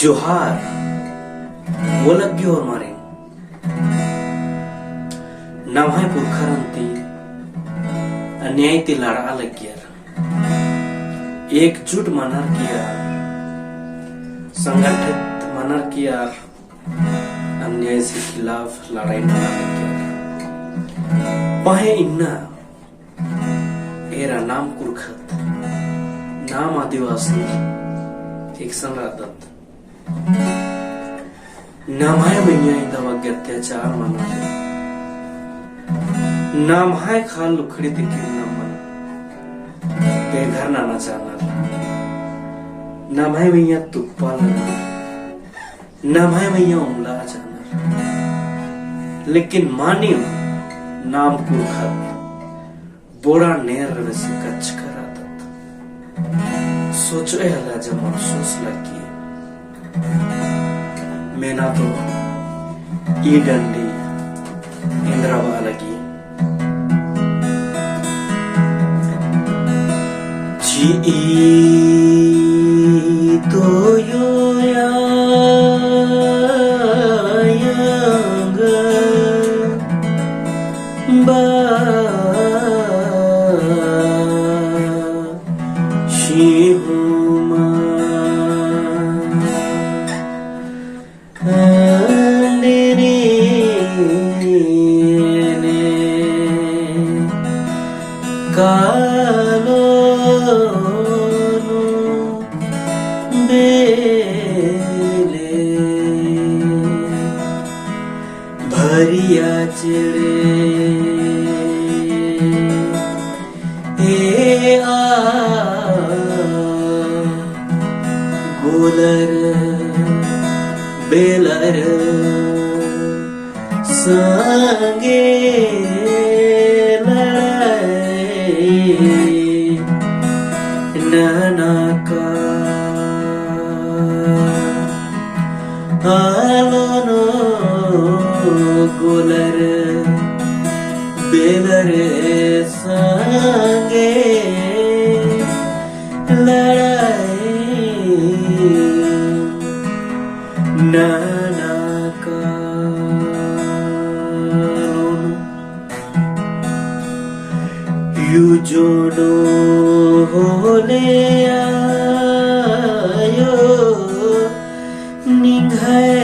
जोहार वलग्योर मारे नवहाय पुरखरंती अन्याय ती लड़ा लग्यार एकजुट मनर किया संगठित मनर किया अन्याय से खिलाफ लड़ाई लड़ा लग्यार पहे इन्ना एरा नाम कुरखत नाम आदिवासी एक संरादत नामाय मैया दवाग्य अत्याचार मना नामाय खाल लुखड़ी दिखी मन बेघर नाना चाहना नामाय मैया तुप्पा लगा नामाय मैया उमला जाना लेकिन मानियो नाम कुरखत बोड़ा नेर वैसे कच्छ करा दत सोचो हला जब अफसोस लगी मैना तो ई डंडी इंद्रावा लगी जी तो यो बा शिहुमा कालो बेले भरिया चिड़े ए आ गोलर बेलर संगे नाना का आलोनो गोलर बेलर संगे लड़ाई नाना का यू जोड़ो होले आयो निघाए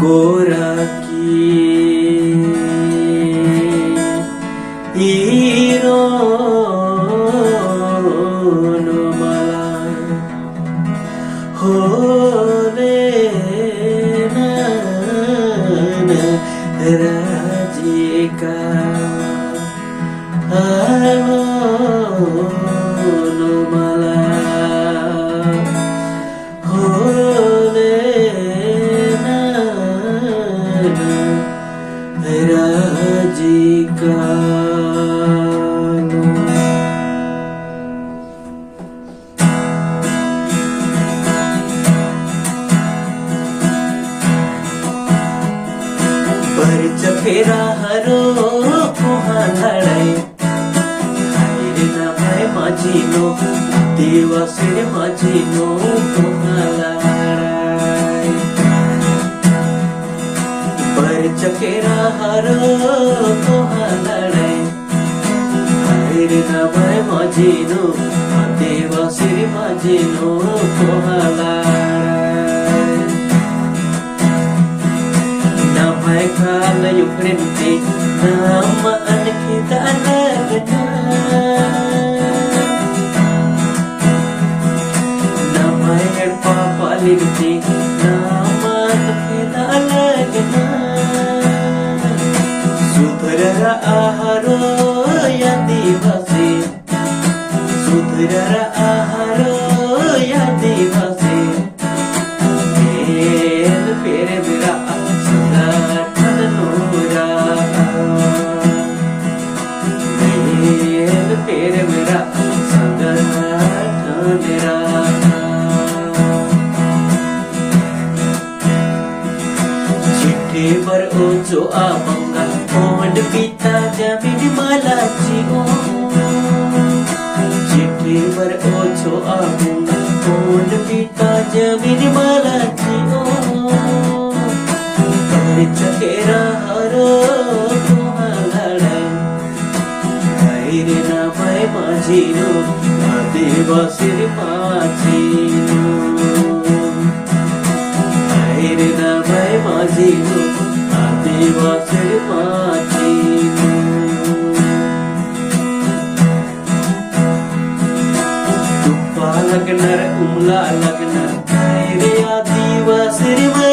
गोरा की हीरो मला होले राजी का मला होले राजी का फेरा हरो कुहा लड़ाई हायरे ना भाई माझीनो देवा से माझीनो कुहा लड़ाई पर चकेरा हरो कुहा लड़ाई हायरे ना भाई माझीनो देवा से माझीनो कुहा लड़ाई Namai kala yukrenti nama anak kita anaknya Namai papa linti nama anak kita anaknya Sudara aharo yang divasi Sudara aharo yang divasi Pere bira तेरे मेरा संगठन मेरा चिट्ठी पर ओ जो आमंगा ओंड पिता जमीन मला जी ओ चिट्ठी वर ओछो आगू कोण बीता जमीन मालाची ओ चकेरा हारो रे ना भाई माझीनो आदिवासी माझीनो रे ना भाई माझीनो आदिवासी माझीनो तुप्पा लगणार उमला लगणार रे आदिवासी